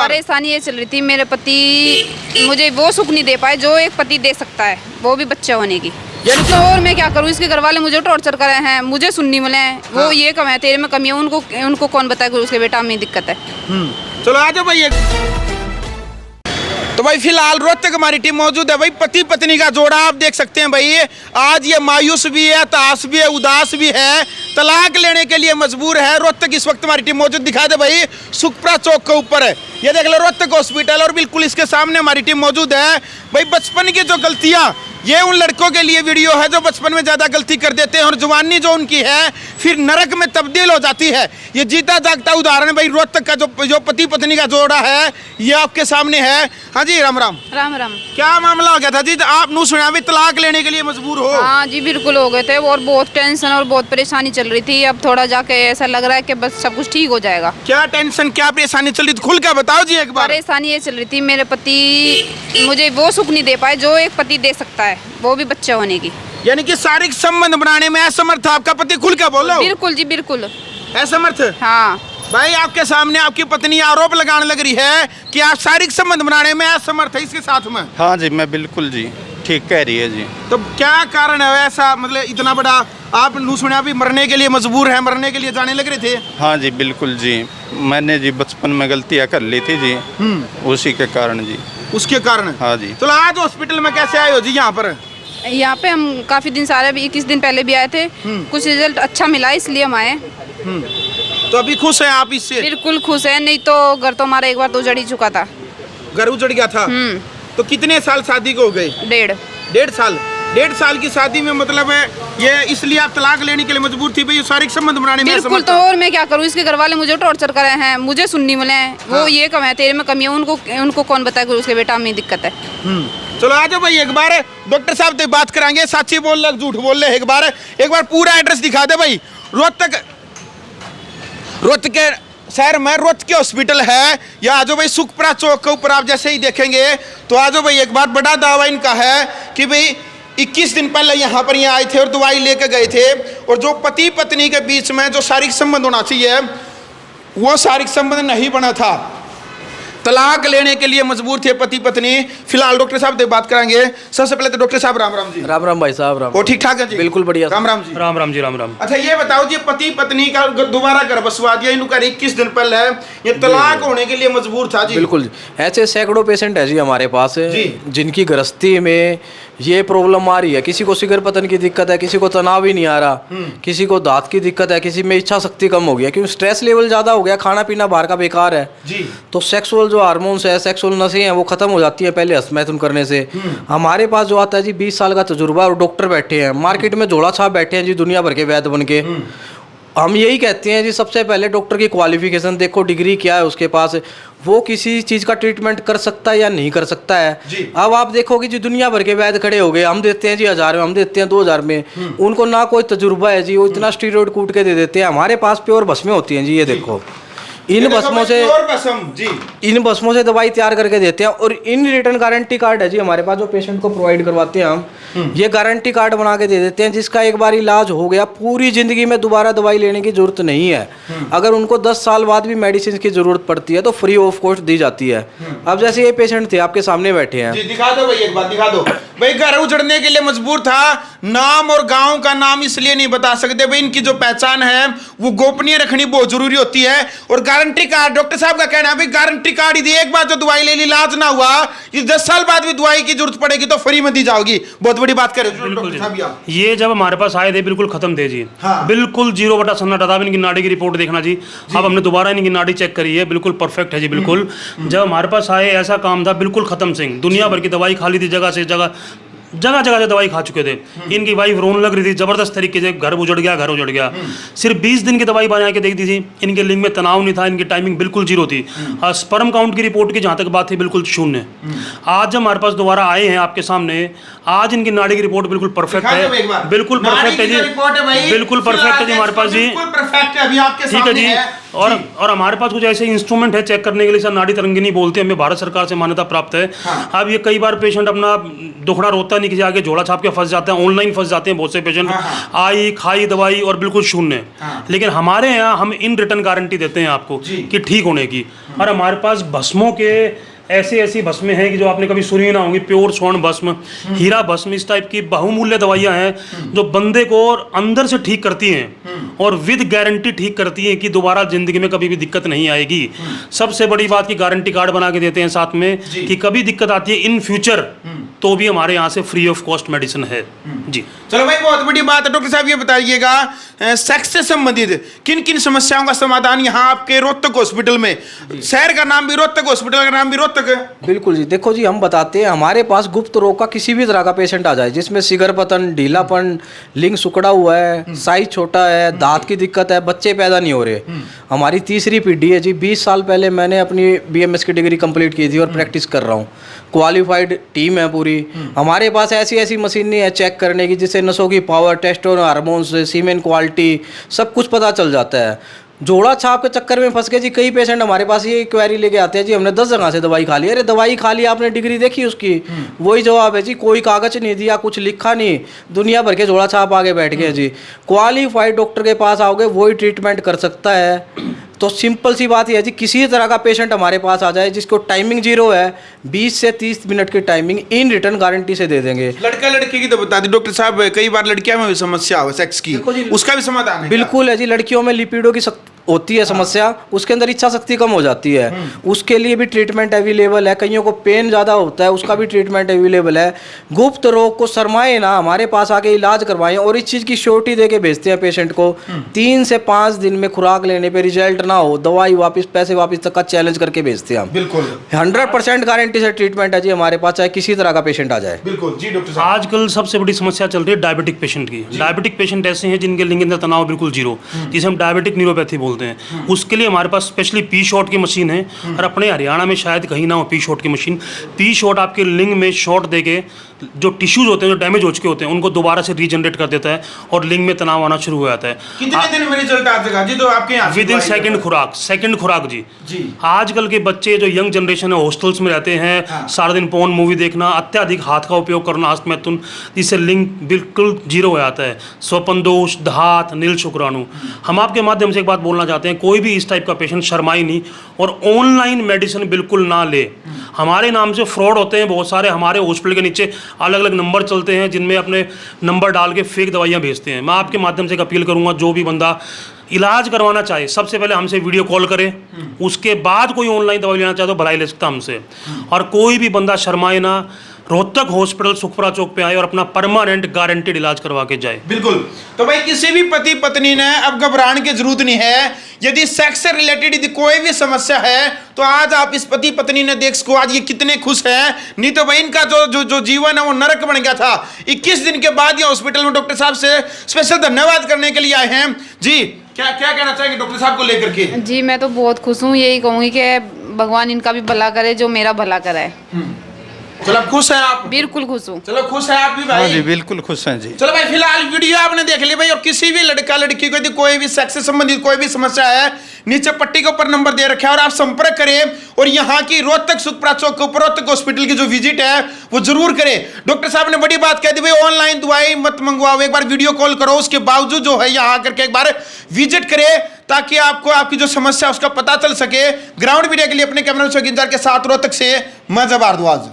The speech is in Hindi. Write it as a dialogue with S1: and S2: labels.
S1: बार?
S2: परेशानी ये चल रही थी, मेरे पति मुझे वो सुख नहीं दे पाए जो एक पति दे सकता है, वो भी बच्चा होने की। तो और मैं क्या करूँ, इसके घर वाले मुझे टॉर्चर कर रहे हैं, मुझे सुननी मिले। वो ये कम है, तेरे में कमी है, उनको कौन बताए कि उसके बेटा में दिक्कत है।
S1: चलो आ जाओ भाई। तो भाई फिलहाल रोहतक हमारी टीम मौजूद है भाई। पति पत्नी का जोड़ा आप देख सकते हैं भाई। आज ये मायूस भी है, ताश भी है, उदास भी है, तलाक लेने के लिए मजबूर है। रोहतक इस वक्त हमारी टीम मौजूद, दिखा दे भाई, सुखपुरा चौक के ऊपर है, ये देख लो रोहतक हॉस्पिटल, और बिल्कुल इसके सामने हमारी टीम मौजूद है भाई। बचपन की जो गलतियां, ये उन लड़कों के लिए वीडियो है जो बचपन में ज्यादा गलती कर देते हैं और जवानी जो उनकी है फिर नरक में तब्दील हो जाती है। ये जीता जागता उदाहरण है भाई। रोहतक का जो पति पत्नी का जोड़ा है ये आपके सामने है। हाँ जी, राम राम।
S2: राम राम।
S1: क्या मामला हो गया था जी? आप नू सुना भी तलाक लेने के लिए मजबूर हो?
S2: हाँ जी, बिल्कुल हो गए थे, और बहुत टेंशन और बहुत परेशानी चल रही थी। अब थोड़ा जाके ऐसा लग रहा है कि बस सब कुछ ठीक हो जाएगा।
S1: क्या टेंशन, क्या परेशानी चल रही थी? खुल के बताओ जी एक बार।
S2: परेशानी ये चल रही थी, मेरे पति मुझे वो सुख नहीं दे पाए जो एक पति दे सकता है, वो भी बच्चा होने की।
S1: यानी कि शारीरिक संबंध बनाने में असमर्थ आपका पति? खुल के बोलो।
S2: बिल्कुल जी, बिल्कुल
S1: असमर्थ।
S2: हाँ
S1: भाई आपके सामने आपकी पत्नी आरोप लगाने लग रही है कि आप शारीरिक संबंध बनाने में असमर्थ है इसके साथ में।
S3: हाँ जी, मैं बिल्कुल जी ठीक कह रही है जी।
S1: तो क्या कारण है ऐसा, मतलब इतना बड़ा आप नू सुना भी मरने के लिए मजबूर है, मरने के लिए जाने लग रहे थे?
S3: हाँ जी बिल्कुल जी, मैंने जी बचपन में गलतियाँ कर ली थी जी, उसी के कारण जी।
S1: उसके कारण? हाँ जी। तो आज हॉस्पिटल में कैसे आए हो जी? यहाँ
S2: पे हम काफी दिन से आ रहे, 21 दिन पहले भी आए थे, कुछ रिजल्ट अच्छा मिला इसलिए हम आए।
S1: तो अभी खुश हैं आप इससे?
S2: बिल्कुल खुश है, नहीं तो घर तो हमारा एक बार तो उजड़ ही चुका था।
S1: घर उजड़ गया था? तो कितने साल शादी को हो गए? 1.5 साल की शादी में, मतलब है ये इसलिए आप तलाक लेने के लिए मजबूर थी भाई, शारीरिक संबंध बनाने में?
S2: बिल्कुल। तो और मैं क्या करूँ, इसके घर वाले मुझे टॉर्चर कर रहे हैं, मुझे सुननी मिले। वो ये कम है, तेरे में कमी है, उनको कौन बताए कि उसके बेटा में दिक्कत है।
S1: चलो आ जाओ भाई, एक बार डॉक्टर साहब से बात कराएंगे, सच्ची बोल रहे झूठ बोल रहे। एक बार पूरा एड्रेस दिखा दे भाई। रोहतक के शहर में रोहतक हॉस्पिटल है। या आ जाओ भाई, सुखपुरा चौक के ऊपर आप जैसे ही देखेंगे तो आ जाओ भाई। एक बार बड़ा दावा इनका है कि भाई 21 दिन पहले यहाँ पर आए थे और दवाई लेके गए थे, और जो पति पत्नी के बीच में जो शारीरिक संबंध होना चाहिए वो शारीरिक संबंध नहीं बना था, तलाक लेने के लिए मजबूर थे पति पत्नी। फिलहाल डॉक्टर साहब से बात कराएंगे। सबसे पहले तो डॉक्टर साहब राम राम जी।
S4: राम राम भाई साहब। राम।
S1: वो ठीक ठाक है जी?
S4: बिल्कुल बढ़िया।
S1: राम राम जी।
S5: राम राम जी। राम राम।
S1: अच्छा ये बताओ जी, पति पत्नी का दोबारा घर बसवा दिया इनका 21 दिन पहले, ये तलाक होने के लिए मजबूर था जी?
S4: बिल्कुल। ऐसे सैकड़ों पेशेंट है जी हमारे पास जिनकी गृहस्थी में ये प्रॉब्लम आ रही है। किसी को शिगर पतन की दिक्कत है, किसी को तनाव ही नहीं आ रहा, किसी को दांत की दिक्कत है, किसी में इच्छा शक्ति कम हो गया क्योंकि स्ट्रेस लेवल ज़्यादा हो गया, खाना पीना बाहर का बेकार है
S1: जी।
S4: तो सेक्सुअल जो हार्मोन्स है, सेक्सुअल नसें हैं वो खत्म हो जाती है पहले हस्तमैथुन करने से। हमारे पास जो आता है जी 20 साल का तजुर्बा और डॉक्टर बैठे हैं, मार्केट में झोला छाप बैठे हैं जी दुनिया भर के वैद्य बन के। हम यही कहते हैं जी सबसे पहले डॉक्टर की क्वालिफिकेशन देखो, डिग्री क्या है उसके पास, वो किसी चीज़ का ट्रीटमेंट कर सकता है या नहीं कर सकता है जी। अब आप देखोगे जी दुनिया भर के वैद्य खड़े हो गए, हम देते हैं जी 1000 में, हम देते हैं 2000 में, उनको ना कोई तजुर्बा है जी, वो इतना स्टीरॉयड कूट के दे देते हैं। हमारे पास प्योर भस्में होती हैं जी, ये देखो इन भस्मों से दवाई तैयार करके देते हैं, और इन रिटर्न गारंटी कार्ड है जी हमारे पास जो पेशेंट को प्रोवाइड करवाते हैं हम, ये गारंटी कार्ड बना के दे देते हैं जिसका एक बार इलाज हो गया पूरी जिंदगी में दोबारा दवाई लेने की जरूरत नहीं है। अगर उनको 10 साल बाद भी मेडिसिन की जरूरत पड़ती है तो फ्री ऑफ कॉस्ट दी जाती है। अब जैसे ये पेशेंट थे आपके सामने बैठे हैं,
S1: दिखा दो भाई, एक बार दिखा दो भाई। घर उजड़ने के लिए मजबूर था, नाम और गांव का नाम इसलिए नहीं बता सकते भाई, इनकी जो पहचान है वो गोपनीय रखनी बहुत जरूरी होती है। और गारंटी कार्ड, डॉक्टर साहब का कहना है भाई गारंटी कार्ड ही दी, एक बार जो दवाई ले ली इलाज ना हुआ, ये 10 साल बाद भी दवाई की जरूरत पड़ेगी तो फ्री में दी जाओगी। बहुत बड़ी बात कर रहे हो।
S5: ये जब हमारे पास आए थे बिल्कुल खत्म थे जी। हाँ। बिल्कुल 0 सन्नाटा था। इनकी नाड़ी की रिपोर्ट देखना जी, अब हमने दोबारा इनकी नाड़ी चेक करी है, बिल्कुल परफेक्ट है जी। बिल्कुल जब हमारे पास आए ऐसा काम था, बिल्कुल खत्म सिंह, दुनिया भर की दवाई खा ली थी, जगह से जगह दवाई खा चुके थे। इनकी वाइफ रोने लग रही थी जबरदस्त तरीके से, घर उजड़ गया। सिर्फ 20 दिन की दवाई बना के देख दी थी। इनके लिंग में तनाव नहीं था, इनकी टाइमिंग बिल्कुल 0 थी। स्पर्म काउंट की रिपोर्ट की जहाँ तक बात थी बिल्कुल 0। आज जब हमारे पास दोबारा आए हैं आपके सामने, आज इनकी नाड़ी की रिपोर्ट बिल्कुल परफेक्ट है, बिल्कुल परफेक्ट है जी, बिल्कुल परफेक्ट है जी हमारे पास जी। ठीक है जी, और हमारे पास कुछ ऐसे इंस्ट्रूमेंट है चेक करने के लिए, सर नाड़ी तरंगिनी बोलते हैं, हमें भारत सरकार से मान्यता प्राप्त है। अब ये कई बार पेशेंट अपना दुखड़ा रोता नहीं, किसी आगे झोला छाप के फंस जाते हैं, ऑनलाइन फंस जाते हैं बहुत से पेशेंट, आई खाई दवाई और बिल्कुल शून्य। लेकिन हमारे यहाँ हम इन रिटर्न गारंटी देते हैं आपको कि ठीक होने की। और हमारे पास भस्मों के ऐसी भस्में हैं कि जो आपने कभी सुनी ना होंगी, प्योर स्वर्ण भस्म, हीरा भस्म, इस टाइप की बहुमूल्य दवाइयां हैं जो बंदे को अंदर से ठीक करती हैं और विद गारंटी ठीक करती हैं कि दोबारा जिंदगी में कभी भी दिक्कत नहीं आएगी। सबसे बड़ी बात की गारंटी कार्ड बना के देते हैं साथ में कि कभी दिक्कत आती है इन फ्यूचर तो भी हमारे यहाँ से फ्री ऑफ कॉस्ट मेडिसिन है जी।
S1: चलो भाई, बहुत बड़ी बात है। डॉक्टर साहब ये बताइएगा, सेक्स से संबंधित किन किन समस्याओं का समाधान यहाँ आपके रोहतक हॉस्पिटल में, शहर का नाम भी रोहतक, हॉस्पिटल का नाम भी रोहतक है।
S4: बिल्कुल जी, देखो जी, हम बताते हैं हमारे पास गुप्त रोग का किसी भी तरह का पेशेंट आ जाए, जिसमें सिगर पतन, ढीलापन, लिंग सुकड़ा हुआ है, साइज छोटा है, दांत की दिक्कत है, बच्चे पैदा नहीं हो रहे, हमारी तीसरी पीढ़ी है जी। 20 साल पहले मैंने अपनी BMS की डिग्री कंप्लीट की थी और प्रैक्टिस कर रहा हूँ। क्वालिफाइड टीम है पूरी। हमारे पास ऐसी मशीन नहीं है चेक करने की जिससे नसों की पावर, टेस्टोस्टेरोन हार्मोन्स, सीमेन क्वालिटी सब कुछ पता चल जाता है। जोड़ा छाप के चक्कर में फंस गए जी कई पेशेंट हमारे पास ये क्वेरी लेके आते हैं जी, हमने 10 जगह से दवाई खा ली। अरे दवाई खा ली, आपने डिग्री देखी उसकी? वही जवाब है जी, कोई कागज नहीं दिया, कुछ लिखा नहीं, दुनिया भर के जोड़ा छाप आगे बैठ गए जी। क्वालिफाइड डॉक्टर के पास आओगे वही ट्रीटमेंट कर सकता है। तो सिंपल सी बात यह है जी, किसी तरह का पेशेंट हमारे पास आ जाए जिसको टाइमिंग 0 है, 20 से 30 मिनट की टाइमिंग इन रिटर्न गारंटी से दे देंगे।
S1: लड़का लड़की की तो बता दी डॉक्टर साहब, कई बार लड़कियों में भी समस्या हो सेक्स की, उसका भी समाधान है?
S4: बिल्कुल है जी, लड़कियों में लिपिडो की होती है समस्या, उसके अंदर इच्छा शक्ति कम हो जाती है, उसके लिए भी ट्रीटमेंट अवेलेबल है। कईयों को पेन ज़्यादा होता है, उसका भी ट्रीटमेंट अवेलेबल है। गुप्त रोग को शर्माए ना, हमारे पास आके इलाज करवाएं। और इस चीज़ की श्योरिटी दे के भेजते हैं पेशेंट को, 3 से 5 दिन में खुराक लेने पे रिजल्ट ना हो, दवाई वापस, पैसे वापस तक का चैलेंज करके भेजते हैं हम।
S1: बिल्कुल
S4: 100% गारंटी से ट्रीटमेंट है जी हमारे पास, चाहे किसी तरह का पेशेंट आ जाए।
S1: बिल्कुल जी डॉक्टर साहब।
S5: आजकल सबसे बड़ी समस्या चल रही है डायबिटिक पेशेंट की। डायबिटिक पेशेंट ऐसे हैं जिनके लिंग के अंदर तनाव बिल्कुल 0, जिसे हम डायबिटिक न्यूरोपैथी बोलते हैं। उसके लिए हमारे पास स्पेशली पी शॉट की मशीन है, और अपने हरियाणा में शायद कहीं ना हो पी शॉट की मशीन। पी शॉट आपके लिंग में शॉट देके जो टिश्यूज होते हैं, जो डैमेज हो चुके होते हैं, उनको दोबारा से रीजनरेट कर देता है और लिंग में तनाव आना शुरू हो जाता है।
S1: कितने दिन में रिजल्ट आ जाएगा जी? तो आपके यहाँ
S5: विद इन सेकंड खुराक जी। आजकल के बच्चे जो यंग जनरेशन है हॉस्टल्स में रहते हैं, सारा दिन पोर्न मूवी देखना, अत्याधिक हाथ का उपयोग करना, हस्तमैथुन, जिससे लिंग बिल्कुल 0 हो जाता है। स्वपन दोष, धात, नील शुक्राणु। हम आपके माध्यम से एक बात बोलना चाहते हैं, कोई भी इस टाइप का पेशेंट शर्माई नहीं और ऑनलाइन मेडिसिन बिल्कुल ना ले। हमारे नाम से फ्रॉड होते हैं बहुत सारे। हमारे हॉस्पिटल के नीचे अलग अलग नंबर चलते हैं जिनमें अपने नंबर डाल के फेक दवाइयाँ भेजते हैं। मैं आपके माध्यम से एक अपील करूँगा, जो भी बंदा इलाज करवाना चाहे सबसे पहले हमसे वीडियो कॉल करे, उसके बाद कोई ऑनलाइन दवाई लेना चाहे तो भलाई ले सकता हमसे। और कोई भी बंदा शर्माए ना, रोहतक हॉस्पिटल सुखपुरा चौक पे आए और अपना परमानेंट गारंटेड इलाज करवा के जाए।
S1: बिल्कुल। तो भाई किसी भी पति पत्नी ने अब घबराने की जरूरत नहीं है। यदि सेक्स से रिलेटेड यदि कोई भी समस्या है तो आज आप इस पति पत्नी ने देख सको आज ये कितने खुश हैं। नहीं तो भाई इनका जो जीवन है वो नरक बन गया था। 21 दिन के बाद ये हॉस्पिटल में डॉक्टर साहब से स्पेशल धन्यवाद करने के लिए आए हैं जी। क्या क्या कहना चाहेंगे डॉक्टर साहब को लेकर के?
S2: जी मैं तो बहुत खुश हूँ, यही कहूँगी कि भगवान इनका भी भला करे जो मेरा भला कराए।
S1: चलो आप खुश हैं? आप
S2: बिल्कुल खुश हूँ।
S1: चलो खुश है आप भी भाई?
S3: हाँ जी बिल्कुल खुश हैं जी।
S1: चलो भाई फिलहाल वीडियो आपने देख ली भाई। और किसी भी लड़का लड़की को यदि कोई भी सेक्स से संबंधित कोई भी समस्या है, नीचे पट्टी के ऊपर नंबर दे रखा है और आप संपर्क करें। और यहाँ की रोहतक सुखपुरा चौक के ऊपर रोहतक हॉस्पिटल की जो विजिट है वो जरूर करें। डॉक्टर साहब ने बड़ी बात कह दी भाई, ऑनलाइन दवाई मत मंगवाओ, एक बार वीडियो कॉल करो, उसके बावजूद जो है यहाँ आकर के एक बार विजिट करें ताकि आपको आपकी जो समस्या उसका पता चल सके। ग्राउंड मीडिया के लिए अपने कैमरा के साथ रोहतक से मैं जब भारद्वाज।